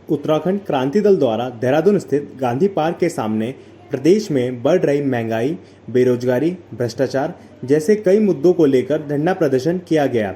उत्तराखंड क्रांति दल द्वारा देहरादून स्थित गांधी पार्क के सामने प्रदेश में बढ़ रही महंगाई, बेरोजगारी, भ्रष्टाचार जैसे कई मुद्दों को लेकर धरना प्रदर्शन किया गया।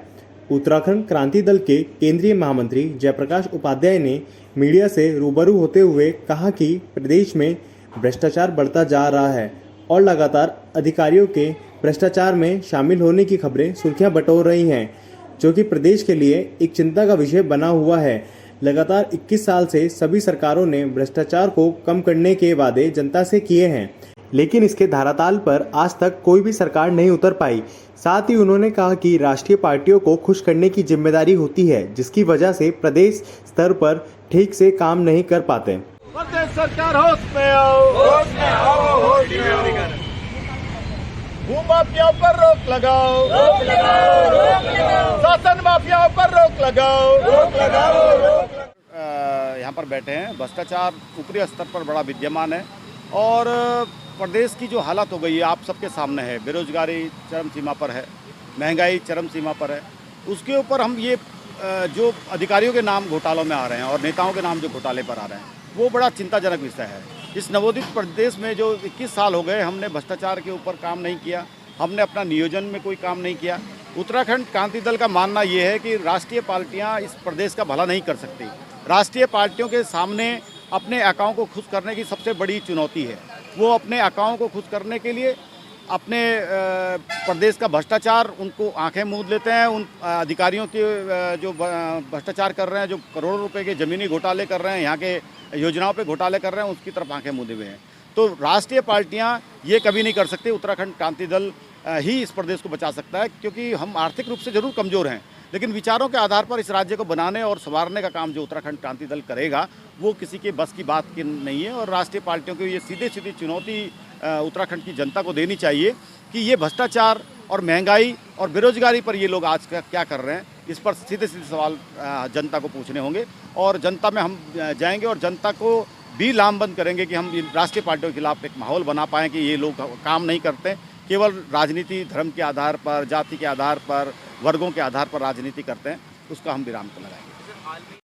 उत्तराखंड क्रांति दल के केंद्रीय महामंत्री जयप्रकाश उपाध्याय ने मीडिया से रूबरू होते हुए कहा कि प्रदेश में भ्रष्टाचार बढ़ता जा रहा है और लगातार अधिकारियों के भ्रष्टाचार में शामिल होने की खबरें सुर्खियां बटोर रही हैं, जो कि प्रदेश के लिए एक चिंता का विषय बना हुआ है। लगातार 21 साल से सभी सरकारों ने भ्रष्टाचार को कम करने के वादे जनता से किए हैं, लेकिन इसके धरातल पर आज तक कोई भी सरकार नहीं उतर पाई। साथ ही उन्होंने कहा कि राष्ट्रीय पार्टियों को खुश करने की जिम्मेदारी होती है, जिसकी वजह से प्रदेश स्तर पर ठीक से काम नहीं कर पाते। प्रदेश सरकार होश में आओ, होश में आओ, होश में आओ। भूमाफियाओं पर रोक लगाओ, रोक लगाओ, रोक लगाओ। शासन माफियाओं पर रोक लगाओ, रोक लगाओ, रोक लगाओ। यहाँ पर बैठे हैं। भ्रष्टाचार ऊपरी स्तर पर बड़ा विद्यमान है और प्रदेश की जो हालत हो गई है आप सबके सामने है। बेरोजगारी चरम सीमा पर है, महंगाई चरम सीमा पर है। उसके ऊपर हम ये जो अधिकारियों के नाम घोटालों में आ रहे हैं और नेताओं के नाम जो घोटाले पर आ रहे हैं, वो बड़ा चिंताजनक विषय है। इस नवोदित प्रदेश में जो 21 साल हो गए हमने भ्रष्टाचार के ऊपर काम नहीं किया, हमने अपना नियोजन में कोई काम नहीं किया। उत्तराखंड क्रांति दल का मानना ये है कि राष्ट्रीय पार्टियां इस प्रदेश का भला नहीं कर सकती। राष्ट्रीय पार्टियों के सामने अपने अकाओं को खुश करने की सबसे बड़ी चुनौती है। वो अपने अकाओं को खुश करने के लिए अपने प्रदेश का भ्रष्टाचार उनको आंखें मूंद लेते हैं। उन अधिकारियों के जो भ्रष्टाचार कर रहे हैं, जो करोड़ों रुपए के ज़मीनी घोटाले कर रहे हैं, यहाँ के योजनाओं पे घोटाले कर रहे हैं, उसकी तरफ आंखें मूंदे हुए हैं। तो राष्ट्रीय पार्टियां ये कभी नहीं कर सकती। उत्तराखंड क्रांति दल ही इस प्रदेश को बचा सकता है, क्योंकि हम आर्थिक रूप से जरूर कमज़ोर हैं, लेकिन विचारों के आधार पर इस राज्य को बनाने और संवारने का काम जो उत्तराखंड क्रांति दल करेगा वो किसी के बस की बात की नहीं है। और राष्ट्रीय पार्टियों को ये सीधी चुनौती उत्तराखंड की जनता को देनी चाहिए कि ये भ्रष्टाचार और महंगाई और बेरोजगारी पर ये लोग आज क्या कर रहे हैं, इस पर सीधे सवाल जनता को पूछने होंगे। और जनता में हम जाएंगे और जनता को भी लामबंद करेंगे कि हम राष्ट्रीय पार्टियों के खिलाफ एक माहौल बना पाएँ कि ये लोग काम नहीं करते, केवल राजनीति धर्म के आधार पर, जाति के आधार पर, वर्गों के आधार पर राजनीति करते हैं। उसका हम विराम लगाएंगे।